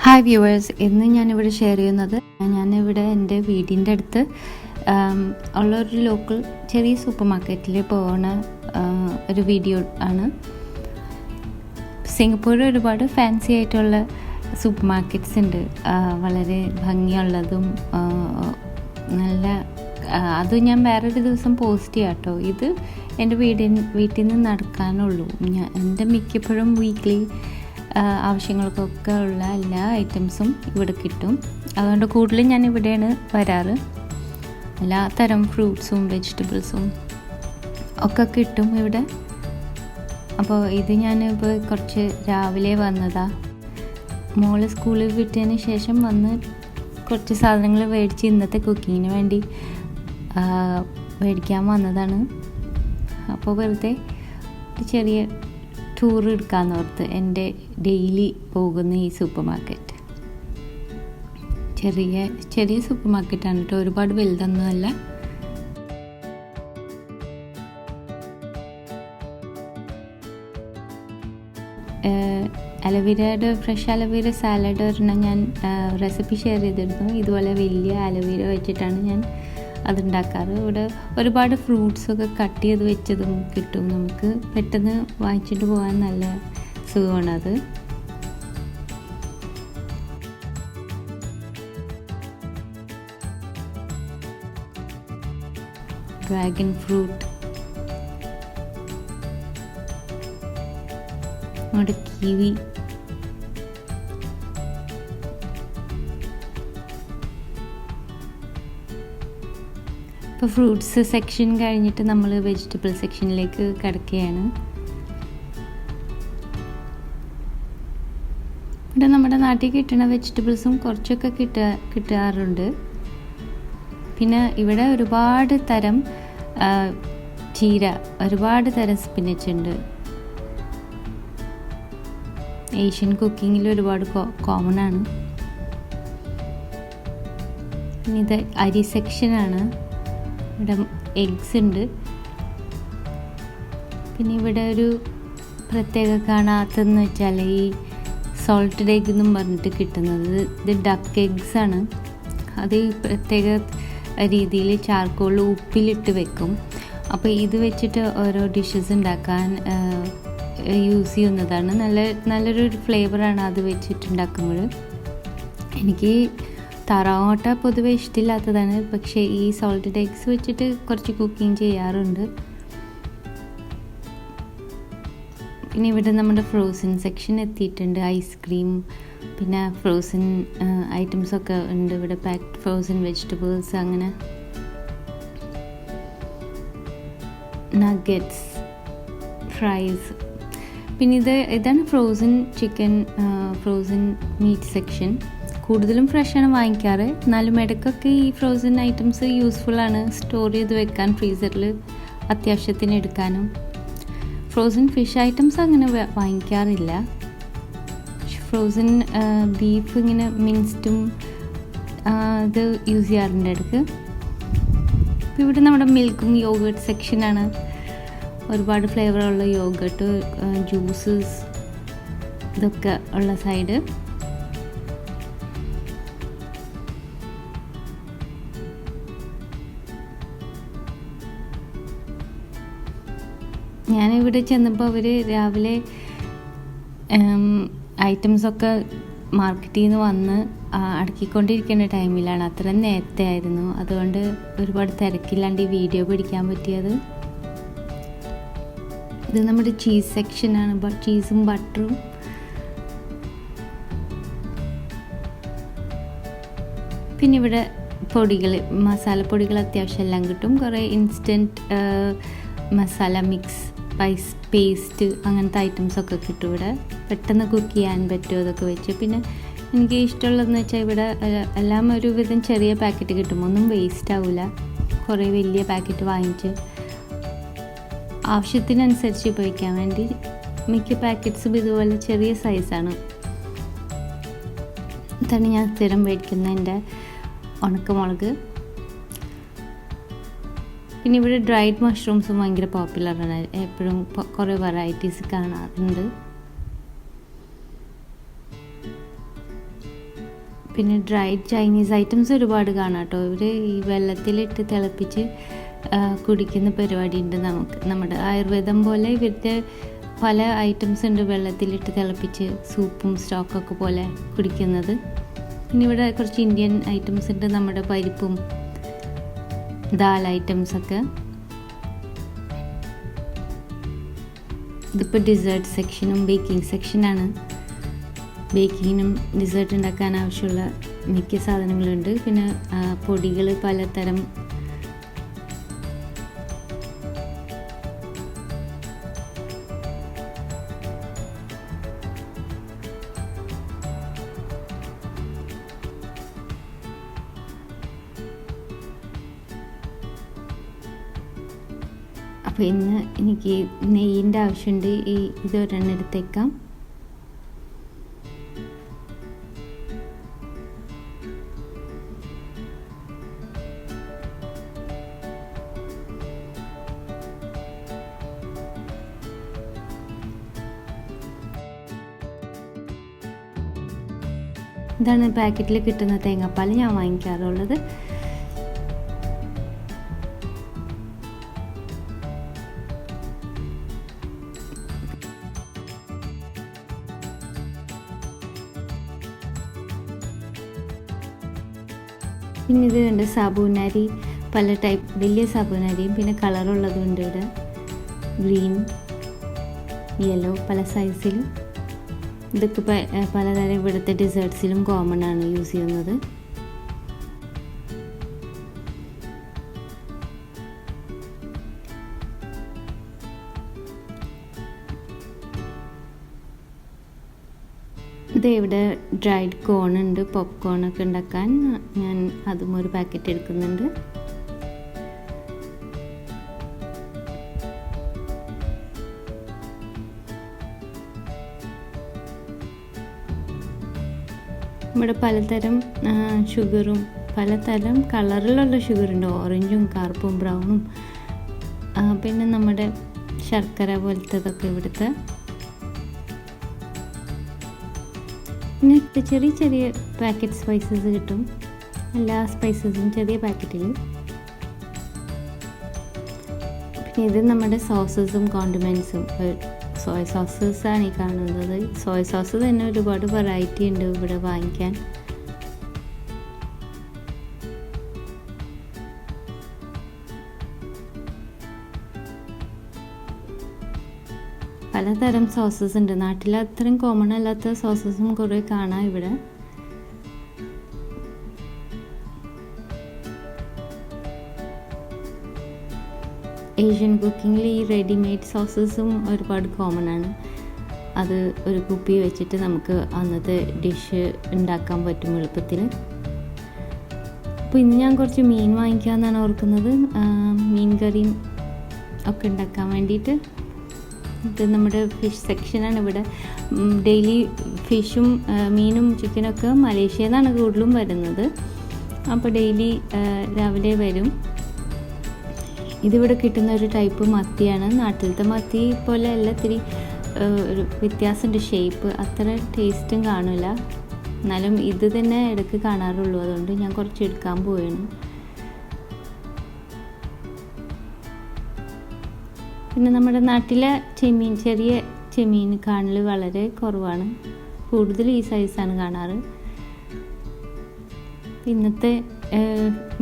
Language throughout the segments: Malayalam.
ഹായ് വ്യൂവേഴ്സ്, ഇന്ന് ഞാനിവിടെ ഷെയർ ചെയ്യുന്നത് ഞാനിവിടെ എൻ്റെ വീടിൻ്റെ അടുത്ത് ഉള്ളൊരു ലോക്കൽ ചെറിയ സൂപ്പർ മാർക്കറ്റിൽ പോകുന്ന ഒരു വീഡിയോ ആണ്. സിംഗപ്പൂരിൽ ഒരുപാട് ഫാൻസി ആയിട്ടുള്ള സൂപ്പർ മാർക്കറ്റ്സ് ഉണ്ട്, വളരെ ഭംഗിയുള്ളതും നല്ല. അത് ഞാൻ വേറൊരു ദിവസം പോസ്റ്റ് ചെയ്യാം കേട്ടോ. ഇത് എൻ്റെ വീട്ടിൽ നിന്ന് നടക്കാനുള്ളൂ. എൻ്റെ മിക്കപ്പോഴും വീക്ക്ലി ആവശ്യങ്ങൾക്കൊക്കെ ഉള്ള എല്ലാ ഐറ്റംസും ഇവിടെ കിട്ടും. അതുകൊണ്ട് കൂടുതലും ഞാൻ ഇവിടെയാണ് വരാറ്. എല്ലാ തരം ഫ്രൂട്ട്സും വെജിറ്റബിൾസും ഒക്കെ കിട്ടും ഇവിടെ. അപ്പോൾ ഇത് ഞാനിപ്പോൾ കുറച്ച് രാവിലെ വന്നതാണ്. മോള് സ്കൂളിൽ വിട്ടതിന് ശേഷം വന്ന് കുറച്ച് സാധനങ്ങൾ മേടിച്ച് ഇന്നത്തെ കുക്കിങ്ങിന് വേണ്ടി മേടിക്കാൻ വന്നതാണ്. അപ്പോൾ വെറുതെ ചെറിയ ടൂർ എടുക്കാമെന്ന് ഓർത്ത് എൻ്റെ ഡെയിലി പോകുന്ന ഈ സൂപ്പർ മാർക്കറ്റ് ചെറിയ സൂപ്പർ മാർക്കറ്റാണ് കേട്ടോ, ഒരുപാട് വലുതൊന്നുമല്ല. അലോവേരയുടെ ഫ്രഷ് അലോവേര സാലഡ് ഒരെണ്ണം ഞാൻ റെസിപ്പി ഷെയർ ചെയ്തിരുന്നു. ഇതുപോലെ വലിയ അലോവേര വെച്ചിട്ടാണ് ഞാൻ അതുണ്ടാക്കാറ്. ഇവിടെ ഒരുപാട് ഫ്രൂട്ട്സൊക്കെ കട്ട് ചെയ്ത് വെച്ചതും കിട്ടും. നമുക്ക് പെട്ടെന്ന് വാങ്ങിച്ചിട്ട് പോകാൻ നല്ല സുഖമാണ് അത്. ഡ്രാഗൺ ഫ്രൂട്ട്, നമ്മുടെ കിവി, ഇപ്പോൾ ഫ്രൂട്ട്സ് സെക്ഷൻ കഴിഞ്ഞിട്ട് നമ്മൾ വെജിറ്റബിൾ സെക്ഷനിലേക്ക് കിടക്കുകയാണ്. ഇവിടെ നമ്മുടെ നാട്ടിൽ കിട്ടുന്ന വെജിറ്റബിൾസും കുറച്ചൊക്കെ കിട്ടാറുണ്ട്. പിന്നെ ഇവിടെ ഒരുപാട് തരം ചീര, ഒരുപാട് തരം സ്പിനച്ച് ഉണ്ട്. ഏഷ്യൻ കുക്കിങ്ങിൽ ഒരുപാട് കോമൺ ആണ്. പിന്നെ ഇത് അരി സെക്ഷനാണ്. ഇവിടെ എഗ്സ് ഉണ്ട്. പിന്നെ ഇവിടെ ഒരു പ്രത്യേക കാണാത്തതെന്ന് വെച്ചാൽ ഈ സോൾട്ടഡ് എഗ് എന്നും പറഞ്ഞിട്ട് കിട്ടുന്നത്, ഇത് ഡക്ക് എഗ്സ് ആണ്. അത് ഈ പ്രത്യേക രീതിയിൽ ചാർക്കോളിൽ ഉപ്പിലിട്ട് വെക്കും. അപ്പോൾ ഇത് വെച്ചിട്ട് ഓരോ ഡിഷസ് ഉണ്ടാക്കാൻ യൂസ് ചെയ്യുന്നതാണ്. നല്ലൊരു ഫ്ലേവറാണ് അത് വെച്ചിട്ടുണ്ടാക്കുമ്പോൾ. എനിക്ക് താറാവ് മുട്ട പൊതുവെ ഇഷ്ടമില്ലാത്തതാണ്, പക്ഷേ ഈ സോൾട്ടഡ് എഗ്സ് വെച്ചിട്ട് കുറച്ച് കുക്കിംഗ് ചെയ്യാറുണ്ട്. പിന്നെ ഇവിടെ നമ്മുടെ ഫ്രോസൺ സെക്ഷൻ എത്തിയിട്ടുണ്ട്. ഐസ്ക്രീം, പിന്നെ ഫ്രോസൺ ഐറ്റംസൊക്കെ ഉണ്ട് ഇവിടെ. പാക്ഡ് ഫ്രോസൺ വെജിറ്റബിൾസ്, അങ്ങനെ നഗറ്റ്സ്, ഫ്രൈസ്. പിന്നെ ഇതാണ് frozen chicken, frozen meet section. കൂടുതലും ഫ്രഷാണ് വാങ്ങിക്കാറ്, എന്നാലും ഇടയ്ക്കൊക്കെ ഈ ഫ്രോസൺ ഐറ്റംസ് യൂസ്ഫുള്ളാണ് സ്റ്റോർ ചെയ്ത് വെക്കാൻ, ഫ്രീസറിൽ അത്യാവശ്യത്തിന് എടുക്കാനും. ഫ്രോസൺ ഫിഷ് ഐറ്റംസ് അങ്ങനെ വാങ്ങിക്കാറില്ല. ഫ്രോസൺ ബീഫ് ഇങ്ങനെ മിൻസ്ഡും ഇത് യൂസ് ചെയ്യാറുണ്ട് ഇടയ്ക്ക്. ഇപ്പോൾ ഇവിടെ നമ്മുടെ മിൽക്കും യോഗേർട്ട് സെക്ഷനാണ്. ഒരുപാട് ഫ്ലേവറുള്ള യോഗേർട്ട്, ജ്യൂസസ്, ഇതൊക്കെ ഉള്ള സൈഡ്. ഞാനിവിടെ ചെന്നപ്പോൾ അവർ രാവിലെ ഐറ്റംസൊക്കെ മാർക്കറ്റിൽ നിന്ന് വന്ന് അടുക്കിക്കൊണ്ടിരിക്കുന്ന ടൈമിലാണ്. അത്രയും നേരത്തെ ആയിരുന്നു, അതുകൊണ്ട് ഒരുപാട് തിരക്കില്ലാണ്ട് ഈ വീഡിയോ പിടിക്കാൻ പറ്റിയത്. ഇത് നമ്മുടെ ചീസ് സെക്ഷനാണ്, ചീസും ബട്ടറും. പിന്നെ ഇവിടെ പൊടികൾ, മസാലപ്പൊടികൾ അത്യാവശ്യം എല്ലാം കിട്ടും. കുറേ ഇൻസ്റ്റൻറ്റ് മസാല മിക്സ്, പേസ്റ്റ്, അങ്ങനത്തെ ഐറ്റംസൊക്കെ കിട്ടും ഇവിടെ. പെട്ടെന്ന് കുക്ക് ചെയ്യാൻ പറ്റും അതൊക്കെ വെച്ച്. പിന്നെ എനിക്ക് ഇഷ്ടമുള്ളതെന്ന് വെച്ചാൽ ഇവിടെ എല്ലാം ഒരുവിധം ചെറിയ പാക്കറ്റ് കിട്ടും, ഒന്നും വേസ്റ്റ് ആവില്ല. കുറേ വലിയ പാക്കറ്റ് വാങ്ങിച്ച് ആവശ്യത്തിനനുസരിച്ച് ഉപയോഗിക്കാൻ വേണ്ടി മിക്ക പാക്കറ്റ്സും ഇതുപോലെ ചെറിയ സൈസാണ്. ഇതാണ് ഞാൻ സ്ഥിരം മേടിക്കുന്ന എൻ്റെ ഉണക്കമുളക്. പിന്നെ ഇവിടെ ഡ്രൈഡ് മഷ്റൂംസും ഭയങ്കര പോപ്പുലറാണ്. എപ്പോഴും കുറേ വെറൈറ്റീസ് കാണാറുണ്ട്. പിന്നെ ഡ്രൈഡ് ചൈനീസ് ഐറ്റംസ് ഒരുപാട് കാണാം കേട്ടോ. ഇവർ ഈ വെള്ളത്തിലിട്ട് തിളപ്പിച്ച് കുടിക്കുന്ന പരിപാടി ഉണ്ട്. നമ്മുടെ ആയുർവേദം പോലെ ഇവരുടെ പല ഐറ്റംസ് ഉണ്ട് വെള്ളത്തിലിട്ട് തിളപ്പിച്ച് സൂപ്പും സ്റ്റോക്കൊക്കെ പോലെ കുടിക്കുന്നത്. പിന്നെ ഇവിടെ കുറച്ച് ഇന്ത്യൻ ഐറ്റംസ് ഉണ്ട്, നമ്മുടെ പരിപ്പും ദാൽ ഐറ്റംസൊക്കെ. ഇതിപ്പോൾ ഡിസേർട്ട് സെക്ഷനും ബേക്കിംഗ് സെക്ഷനാണ്. ബേക്കിങ്ങിനും ഡിസേർട്ട് ഉണ്ടാക്കാൻ ആവശ്യമുള്ള മിക്ക സാധനങ്ങളുണ്ട്. പിന്നെ പൊടികൾ പലതരം. അപ്പോൾ ഇന്ന് എനിക്ക് നെയ്യിൻ്റെ ആവശ്യമുണ്ട്. ഇത് ഒരെണ്ണം എടുത്തേക്കാം. ഇതാണ് പാക്കറ്റിൽ കിട്ടുന്ന തേങ്ങാപ്പാൽ ഞാൻ വാങ്ങിക്കാറുള്ളത്. പിന്നെ ഇത് ഉണ്ട് സാബൂനരി, പല ടൈപ്പ് വലിയ സാബൂനരിയും പിന്നെ കളറുള്ളതും ഉണ്ട്. ഇവിടെ ഗ്രീൻ, യെല്ലോ, പല സൈസിലും. ഇതൊക്കെ പലതരം ഇവിടുത്തെ ഡിസേർട്ട്സിലും കോമൺ ആണ് യൂസ് ചെയ്യുന്നത്. ഇത് ഇവിടെ ഡ്രൈഡ് കോൺ ഉണ്ട്, പോപ്കോണൊക്കെ ഉണ്ടാക്കാൻ. ഞാൻ അതും ഒരു പാക്കറ്റ് എടുക്കുന്നുണ്ട്. ഇവിടെ പലതരം ഷുഗറും പലതരം കളറിലുള്ള ഷുഗറുണ്ട്. ഓറഞ്ചും കറുപ്പും ബ്രൗണും പിന്നെ നമ്മുടെ ശർക്കര പോലത്തതൊക്കെ ഇവിടുത്തെ. പിന്നെ ചെറിയ ചെറിയ പാക്കറ്റ് സ്പൈസസ് കിട്ടും, എല്ലാ സ്പൈസസും ചെറിയ പാക്കറ്റിൽ. പിന്നെ ഇത് നമ്മുടെ സോസസും കോണ്ടിമെൻറ്റ്സും. സോയ സോസസാണ് ഈ കാണുന്നത്. സോയ സോസ് തന്നെ ഒരുപാട് വെറൈറ്റി ഉണ്ട് ഇവിടെ വാങ്ങിക്കാൻ. പലതരം സോസസ് ഉണ്ട്. നാട്ടിൽ അത്രയും കോമൺ അല്ലാത്ത സോസസും കുറേ കാണാം ഇവിടെ. ഏഷ്യൻ കുക്കിങ്ങിൽ ഈ റെഡിമെയ്ഡ് സോസസും ഒരുപാട് കോമൺ ആണ്. അത് ഒരു കുപ്പി വെച്ചിട്ട് നമുക്ക് അന്നത്തെ ഡിഷ് ഉണ്ടാക്കാൻ പറ്റും എളുപ്പത്തിൽ. അപ്പോൾ ഇന്ന് ഞാൻ കുറച്ച് മീൻ വാങ്ങിക്കാമെന്നാണ് ഓർക്കുന്നത്, മീൻ കറിയും ഒക്കെ ഉണ്ടാക്കാൻ വേണ്ടിയിട്ട്. ഇത് നമ്മുടെ ഫിഷ് സെക്ഷനാണ്. ഇവിടെ ഡെയിലി ഫിഷും മീനും ചിക്കനൊക്കെ മലേഷ്യയിൽ നിന്നാണ് കൂടുതലും വരുന്നത്. അപ്പോൾ ഡെയിലി രാവിലെ വരും. ഇതിവിടെ കിട്ടുന്ന ഒരു ടൈപ്പ് മത്തിയാണ്. നാട്ടിലത്തെ മത്തി പോലെ അല്ല, ഇത്തിരി ഒരു വ്യത്യാസമുണ്ട് ഷേപ്പ്. അത്ര ടേസ്റ്റും കാണില്ല, എന്നാലും ഇത് തന്നെ ഇടയ്ക്ക് കാണാറുള്ളൂ. അതുകൊണ്ട് ഞാൻ കുറച്ച് എടുക്കാൻ പോവുകയാണ്. പിന്നെ നമ്മുടെ നാട്ടിലെ ചെമ്മീൻ, ചെറിയ ചെമ്മീൻ കാണൽ വളരെ കുറവാണ്. കൂടുതൽ ഈ സൈസാണ് കാണാറ്. ഇന്നത്തെ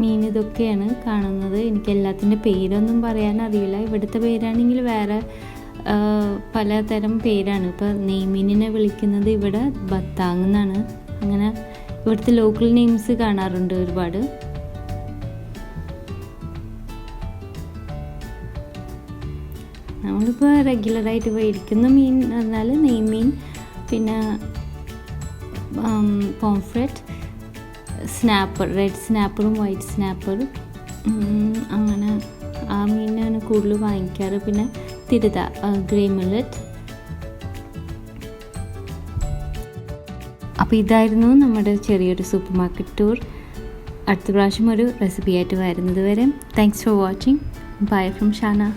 മീൻ ഇതൊക്കെയാണ് കാണുന്നത്. എനിക്ക് എല്ലാത്തിൻ്റെ പേരൊന്നും പറയാൻ അറിയില്ല. ഇവിടുത്തെ പേരാണെങ്കിൽ വേറെ പലതരം പേരാണ്. ഇപ്പോൾ നെയ്മീനിനെ വിളിക്കുന്നത് ഇവിടെ ബത്താങ് എന്നാണ്. അങ്ങനെ ഇവിടുത്തെ ലോക്കൽ നെയിംസ് കാണാറുണ്ട് ഒരുപാട്. നമ്മളിപ്പോൾ റെഗുലറായിട്ട് മേടിക്കുന്ന മീൻ പറഞ്ഞാൽ നെയ്മീൻ, പിന്നെ പോംഫ്രെറ്റ്, സ്നാപ്പർ, റെഡ് സ്നാപ്പറും വൈറ്റ് സ്നാപ്പറും, അങ്ങനെ ആ മീനാണ് കൂടുതൽ വാങ്ങിക്കാറ്. പിന്നെ തിരുത, ഗ്രേ മില്ലറ്റ്. അപ്പോൾ ഇതായിരുന്നു നമ്മുടെ ചെറിയൊരു സൂപ്പർ മാർക്കറ്റ് ടൂർ. അടുത്ത പ്രാവശ്യം ഒരു റെസിപ്പി ആയിട്ട് വരുന്നത് വരെ thanks for watching. Bye from Shana.